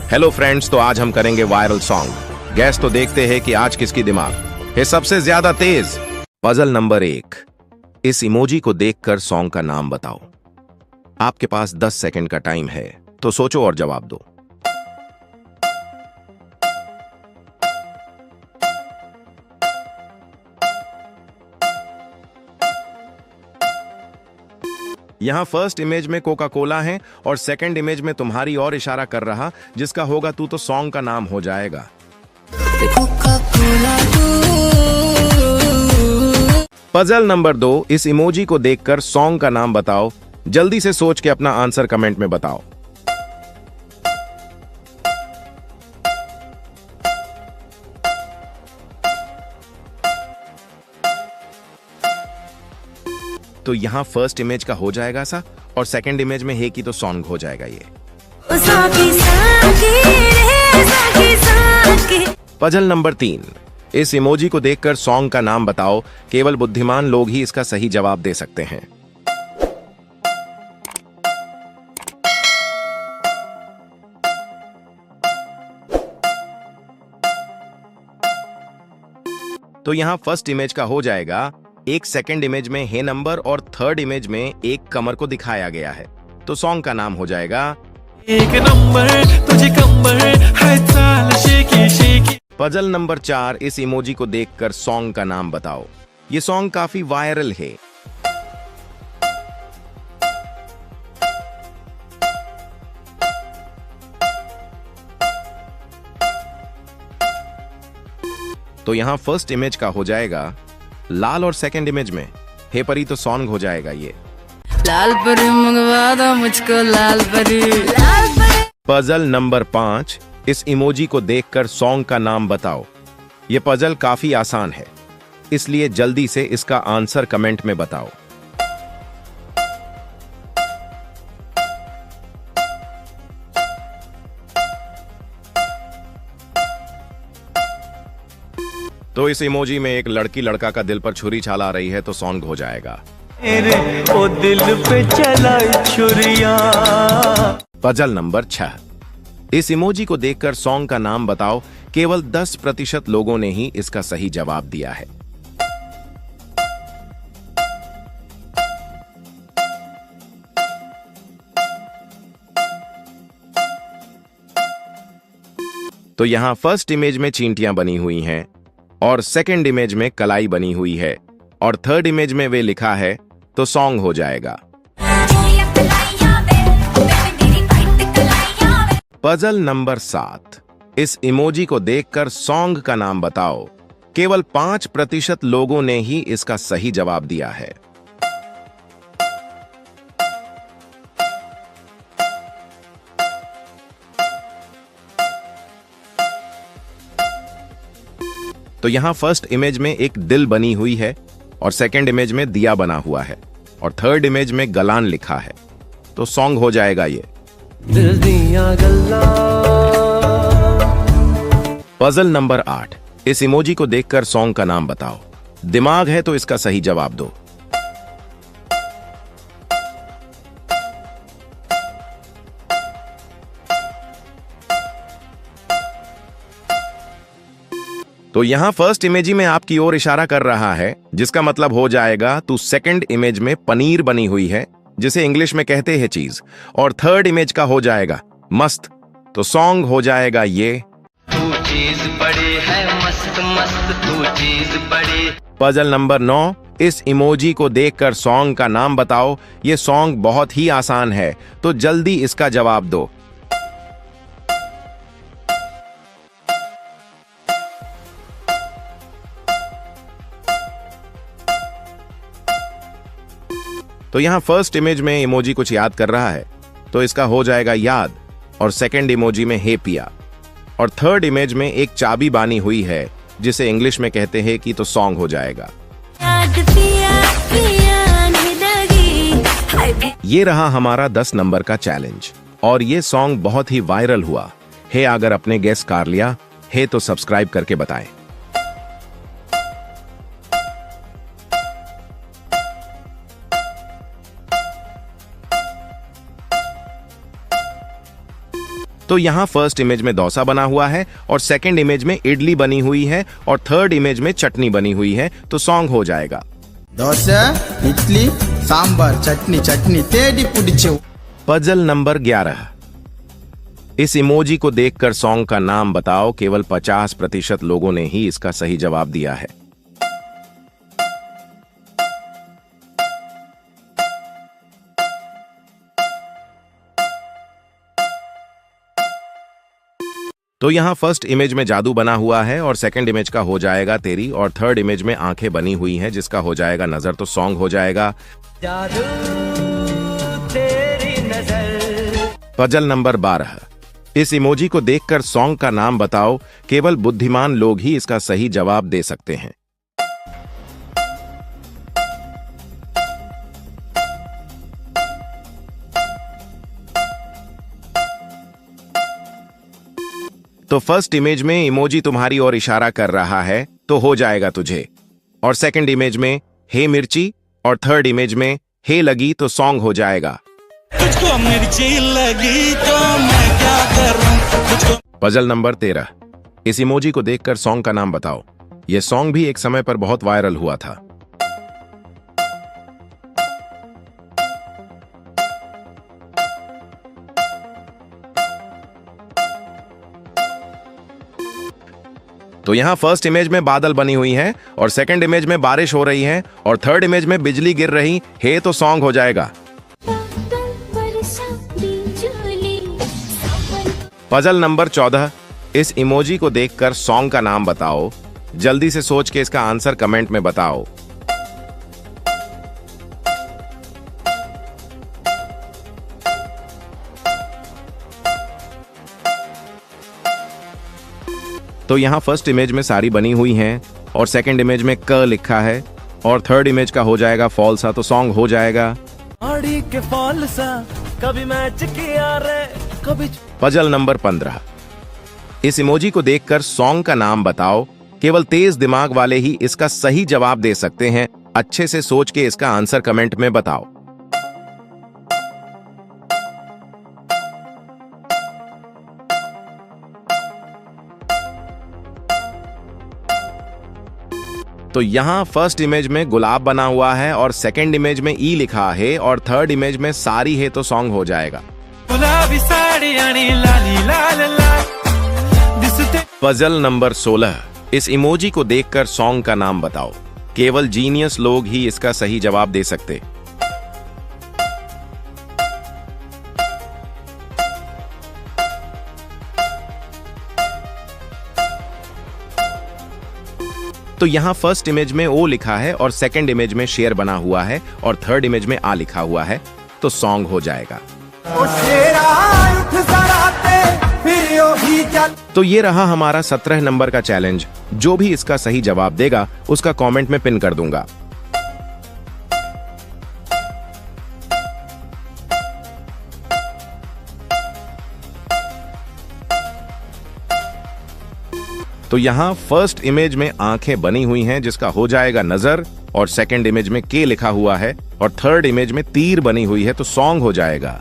Hello friends, तो आज हम करेंगे वायरल सॉन्ग। गैस तो देखते हैं कि आज किसकी दिमाग है सबसे ज्यादा तेज। पजल नंबर 1, इस इमोजी को देखकर सॉन्ग का नाम बताओ। आपके पास 10 सेकंड का टाइम है, तो सोचो और जवाब दो। यहां फर्स्ट इमेज में कोका कोला है और सेकंड इमेज में तुम्हारी और इशारा कर रहा, जिसका होगा तू, तो सॉन्ग का नाम हो जाएगा। पजल नंबर 2, इस इमोजी को देखकर सॉन्ग का नाम बताओ। जल्दी से सोच के अपना आंसर कमेंट में बताओ। तो यहां फर्स्ट इमेज का हो जाएगा सा, और सेकंड इमेज में है कि तो सॉन्ग हो जाएगा ये। पजल नंबर 3, इस इमोजी को देखकर सॉन्ग का नाम बताओ। केवल बुद्धिमान लोग ही इसका सही जवाब दे सकते हैं। तो यहां फर्स्ट इमेज का हो जाएगा, एक सेकंड इमेज में है नंबर और थर्ड इमेज में एक कमर को दिखाया गया है, तो सॉन्ग का नाम हो जाएगा एक नंबर तुझे कंबर है चाल शेकी शेकी। पजल नंबर 4, इस इमोजी को देखकर सॉन्ग का नाम बताओ। ये सॉन्ग काफी वायरल है। तो यहां फर्स्ट इमेज का हो जाएगा लाल और सेकंड इमेज में हे परी, तो सॉन्ग हो जाएगा ये लाल परी मंगवा दो मुझको लाल परी, लाल परी। पजल नंबर 5, इस इमोजी को देखकर सॉन्ग का नाम बताओ। ये पजल काफी आसान है, इसलिए जल्दी से इसका आंसर कमेंट में बताओ। तो इस इमोजी में एक लड़की लड़का का दिल पर छुरी चला रही है, तो सॉन्ग हो जाएगा ओ दिल पे चलाई छुरियां। पजल नंबर 6, इस इमोजी को देखकर सॉन्ग का नाम बताओ। केवल 10% लोगों ने ही इसका सही जवाब दिया है। तो यहां फर्स्ट इमेज में चींटियां बनी हुई हैं और सेकंड इमेज में कलाई बनी हुई है और थर्ड इमेज में वे लिखा है, तो सॉन्ग हो जाएगा पजल नंबर 7, इस इमोजी को देखकर सॉन्ग का नाम बताओ। केवल 5% लोगों ने ही इसका सही जवाब दिया है। तो यहां फर्स्ट इमेज में एक दिल बनी हुई है और सेकंड इमेज में दिया बना हुआ है और थर्ड इमेज में गलान लिखा है, तो सॉन्ग हो जाएगा ये दिल दिया गल्ला। पजल नंबर 8, इस इमोजी को देखकर सॉन्ग का नाम बताओ। दिमाग है तो इसका सही जवाब दो। तो यहां फर्स्ट इमेज में आपकी ओर इशारा कर रहा है, जिसका मतलब हो जाएगा तू सेकंड इमेज में पनीर बनी हुई है, जिसे इंग्लिश में कहते हैं चीज, और थर्ड इमेज का हो जाएगा मस्त, तो सॉन्ग हो जाएगा ये तू चीज बड़ी है मस्त मस्त तू चीज बड़ी। पजल नंबर 9, इस इमोजी को देखकर सॉन्ग का नाम बताओ। ये सॉन्ग बहुत ही आसान है, तो जल्दी इसका जवाब दो। तो यहां फर्स्ट इमेज में इमोजी कुछ याद कर रहा है, तो इसका हो जाएगा याद, और सेकंड इमोजी में हे पिया, और थर्ड इमेज में एक चाबी बानी हुई है, जिसे इंग्लिश में कहते हैं कि, तो सॉन्ग हो जाएगा ये रहा हमारा 10 नंबर का चैलेंज, और ये सॉन्ग बहुत ही वायरल हुआ है। अगर अपने गेस कर लिया है तो सब्सक्राइब करके बताएं। तो यहाँ फर्स्ट इमेज में डोसा बना हुआ है और सेकंड इमेज में इडली बनी हुई है और थर्ड इमेज में चटनी बनी हुई है, तो सॉन्ग हो जाएगा दोसा इडली सांबर चटनी चटनी तेडी पुडिचो। Puzzle number 11। इस इमोजी को देखकर सॉन्ग का नाम बताओ। केवल 50% लोगों ने ही इसका सही जवाब दिया है। तो यहाँ फर्स्ट इमेज में जादू बना हुआ है और सेकंड इमेज का हो जाएगा तेरी और थर्ड इमेज में आंखें बनी हुई हैं जिसका हो जाएगा नजर, तो सॉन्ग हो जाएगा जादू तेरी नजर। Puzzle number 12। इस इमोजी को देखकर सॉन्ग का नाम बताओ। केवल बुद्धिमान लोग ही इसका सही जवाब दे सकते हैं। तो फर्स्ट इमेज में इमोजी तुम्हारी ओर इशारा कर रहा है, तो हो जाएगा तुझे, और सेकंड इमेज में हे मिर्ची और थर्ड इमेज में हे लगी, तो सॉन्ग हो जाएगा तुझको मिर्ची लगी तो मैं क्या करूं। Puzzle number 13। इस इमोजी को देखकर सॉन्ग का नाम बताओ। यह सॉन्ग भी एक समय पर बहुत वायरल हुआ था। तो यहाँ फर्स्ट इमेज में बादल बनी हुई है और सेकंड इमेज में बारिश हो रही है और थर्ड इमेज में बिजली गिर रही है, तो सॉन्ग हो जाएगा पजल नंबर 14। इस इमोजी को देखकर सॉन्ग का नाम बताओ। जल्दी से सोच के इसका आंसर कमेंट में बताओ। तो यहाँ फर्स्ट इमेज में साड़ी बनी हुई हैं और सेकंड इमेज में क लिखा है और थर्ड इमेज का हो जाएगा फॉल सा, तो सॉन्ग हो जाएगा साड़ी के फॉल सा, कभी मैच किया रे कभी। Puzzle number 15। इस इमोजी को देखकर सॉन्ग का नाम बताओ। केवल तेज दिमाग वाले ही इसका सही जवाब दे सकते हैं। अच्छे से सोच के इसका आंसर कमेंट में बताओ। तो यहाँ फर्स्ट इमेज में गुलाब बना हुआ है और सेकंड इमेज में ई लिखा है और थर्ड इमेज में साड़ी है, तो सॉन्ग हो जाएगा गुलाबी साड़ी यानी लाली लाल लाल दिसते। Puzzle number 16। इस इमोजी को देखकर सॉन्ग का नाम बताओ। केवल जीनियस लोग ही इसका सही जवाब दे सकते। तो यहाँ फर्स्ट इमेज में ओ लिखा है और सेकंड इमेज में शेर बना हुआ है और थर्ड इमेज में आ लिखा हुआ है, तो सॉन्ग हो जाएगा तो ये रहा हमारा 17 नंबर का चैलेंज। जो भी इसका सही जवाब देगा उसका कमेंट में पिन कर दूंगा। तो यहाँ फर्स्ट इमेज में आंखें बनी हुई हैं जिसका हो जाएगा नजर, और सेकंड इमेज में के लिखा हुआ है और थर्ड इमेज में तीर बनी हुई है, तो सॉन्ग हो जाएगा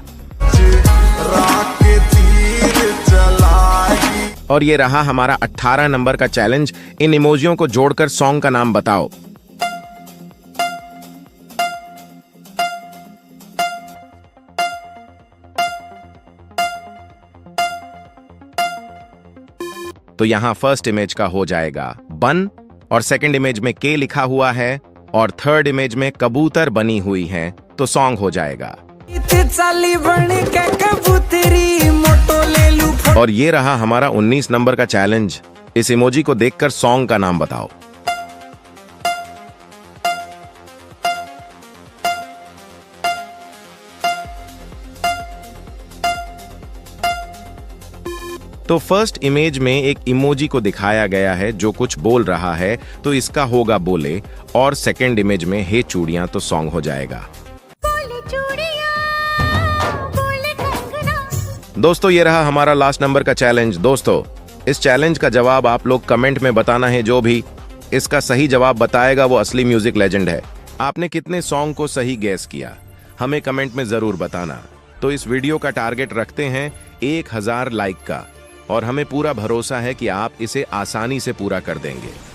और ये रहा हमारा 18 नंबर का चैलेंज। इन इमोजियों को जोड़कर सॉन्ग का नाम बताओ। तो यहां फर्स्ट इमेज का हो जाएगा बन और सेकंड इमेज में के लिखा हुआ है और थर्ड इमेज में कबूतर बनी हुई है, तो सॉन्ग हो जाएगा और ये रहा हमारा 19 नंबर का चैलेंज। इस इमोजी को देखकर सॉन्ग का नाम बताओ। तो फर्स्ट इमेज में एक इमोजी को दिखाया गया है जो कुछ बोल रहा है, तो इसका होगा बोले, और सेकंड इमेज में हे चूड़ियां, तो सॉन्ग हो जाएगा। दोस्तों ये रहा हमारा लास्ट नंबर का चैलेंज। दोस्तों इस चैलेंज का जवाब आप लोग कमेंट में बताना है। जो भी इसका सही जवाब बताएगा वो असली म्यूजिक लेजेंड है। आपने कितने सॉन्ग को सही गैस किया हमें कमेंट में जरूर बताना। तो इस वीडियो का टारगेट रखते हैं 1000 लाइक का, और हमें पूरा भरोसा है कि आप इसे आसानी से पूरा कर देंगे।